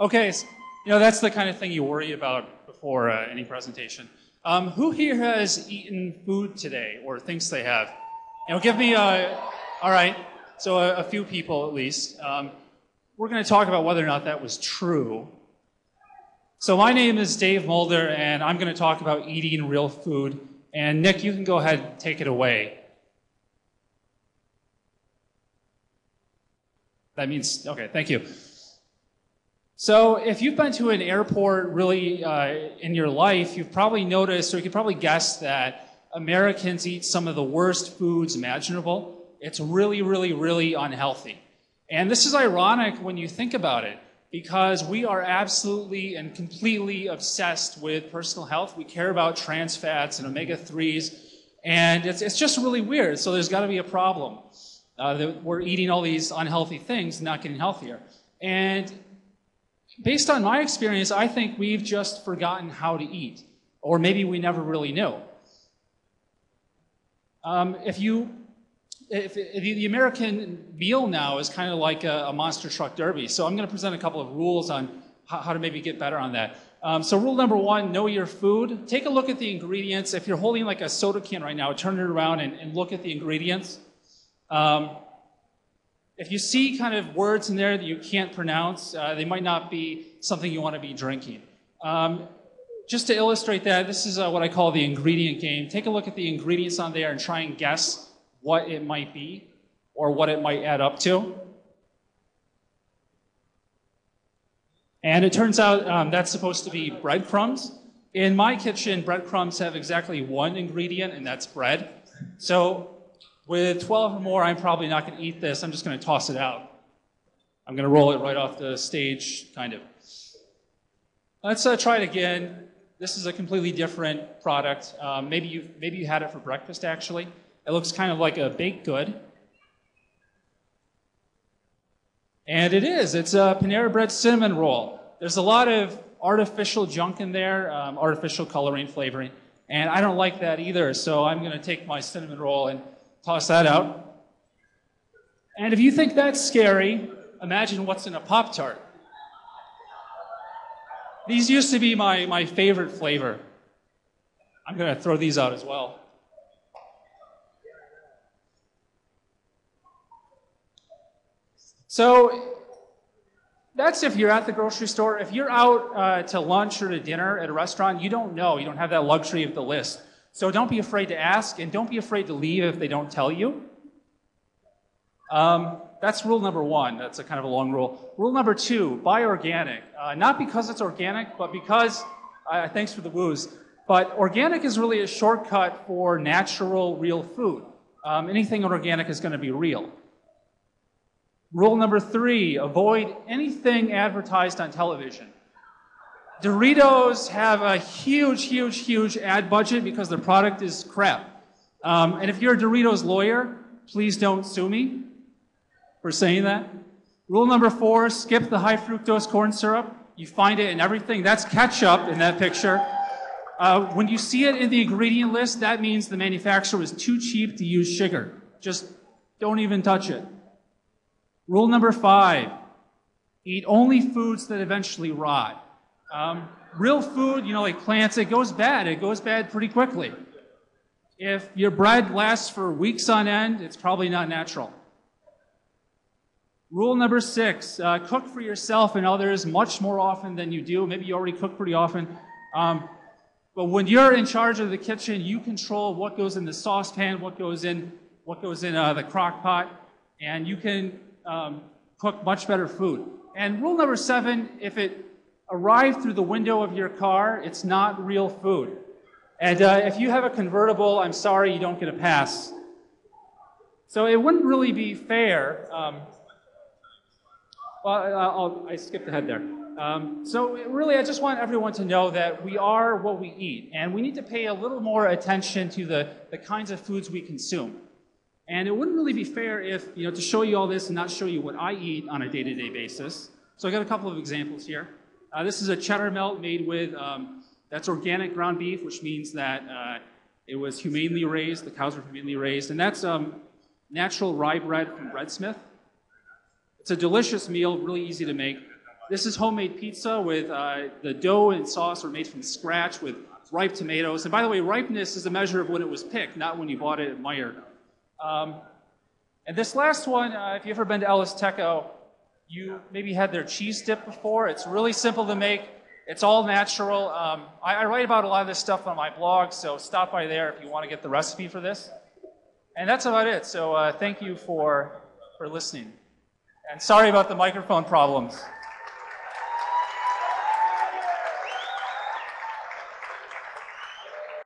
Okay, that's the kind of thing you worry about before any presentation. Who here has eaten food today or thinks they have? Give me all right, so a few people at least. We're going to talk about whether or not that was true. So my name is Dave Mulder, and I'm going to talk about eating real food. And Nick, you can go ahead and take it away. That means, okay, thank you. So if you've been to an airport really in your life, you've probably noticed, or you could probably guess that Americans eat some of the worst foods imaginable. It's really, really, really unhealthy. And this is ironic when you think about it, because we are absolutely and completely obsessed with personal health. We care about trans fats and omega-3s, and it's just really weird. So there's got to be a problem. That we're eating all these unhealthy things and not getting healthier. And based on my experience, I think we've just forgotten how to eat, or maybe we never really knew. If the American meal now is kind of like a monster truck derby, so I'm going to present a couple of rules on how to maybe get better on that. So rule number one, know your food. Take a look at the ingredients. If you're holding like a soda can right now, turn it around and look at the ingredients. If you see kind of words in there that you can't pronounce, they might not be something you want to be drinking. Just to illustrate that, this is what I call the ingredient game. Take a look at the ingredients on there and try and guess what it might be or what it might add up to. And it turns out that's supposed to be breadcrumbs. In my kitchen, breadcrumbs have exactly one ingredient, and that's bread. So with 12 or more, I'm probably not going to eat this. I'm just going to toss it out. I'm going to roll it right off the stage, kind of. Let's try it again. This is a completely different product. Maybe you had it for breakfast, actually. It looks kind of like a baked good. And it is. It's a Panera Bread cinnamon roll. There's a lot of artificial junk in there, artificial coloring, flavoring. And I don't like that either, so I'm going to take my cinnamon roll and toss that out. And if you think that's scary, imagine what's in a Pop-Tart. These used to be my favorite flavor. I'm going to throw these out as well. So that's if you're at the grocery store. If you're out to lunch or to dinner at a restaurant, you don't know. You don't have that luxury of the list. So don't be afraid to ask, and don't be afraid to leave if they don't tell you. That's rule number one. That's a kind of a long rule. Rule number two, buy organic. Not because it's organic, but because, thanks for the woos, but organic is really a shortcut for natural, real food. Anything organic is going to be real. Rule number three, avoid anything advertised on television. Doritos have a huge, huge, huge ad budget because their product is crap. And if you're a Doritos lawyer, please don't sue me for saying that. Rule number four, skip the high fructose corn syrup. You find it in everything. That's ketchup in that picture. When you see it in the ingredient list, that means the manufacturer was too cheap to use sugar. Just don't even touch it. Rule number five, eat only foods that eventually rot. Real food, like plants, it goes bad. It goes bad pretty quickly. If your bread lasts for weeks on end, it's probably not natural. Rule number six, cook for yourself and others much more often than you do. Maybe you already cook pretty often. But when you're in charge of the kitchen, you control what goes in the saucepan, what goes in the crock pot, and you can cook much better food. And rule number seven, if it arrived through the window of your car, it's not real food. And if you have a convertible, I'm sorry, you don't get a pass. So it wouldn't really be fair. I skipped ahead there. So really, I just want everyone to know that we are what we eat, and we need to pay a little more attention to the kinds of foods we consume. And it wouldn't really be fair if, to show you all this and not show you what I eat on a day-to-day basis. So I got a couple of examples here. This is a cheddar melt made with, that's organic ground beef, which means that it was humanely raised, the cows were humanely raised, and that's natural rye bread from Breadsmith. It's a delicious meal, really easy to make. This is homemade pizza with the dough and sauce are made from scratch with ripe tomatoes. And by the way, ripeness is a measure of when it was picked, not when you bought it at Meijer. And this last one, if you've ever been to Ellis Teco, you maybe had their cheese dip before. It's really simple to make. It's all natural. I write about a lot of this stuff on my blog, so stop by there if you want to get the recipe for this. And that's about it. So thank you for listening. And sorry about the microphone problems.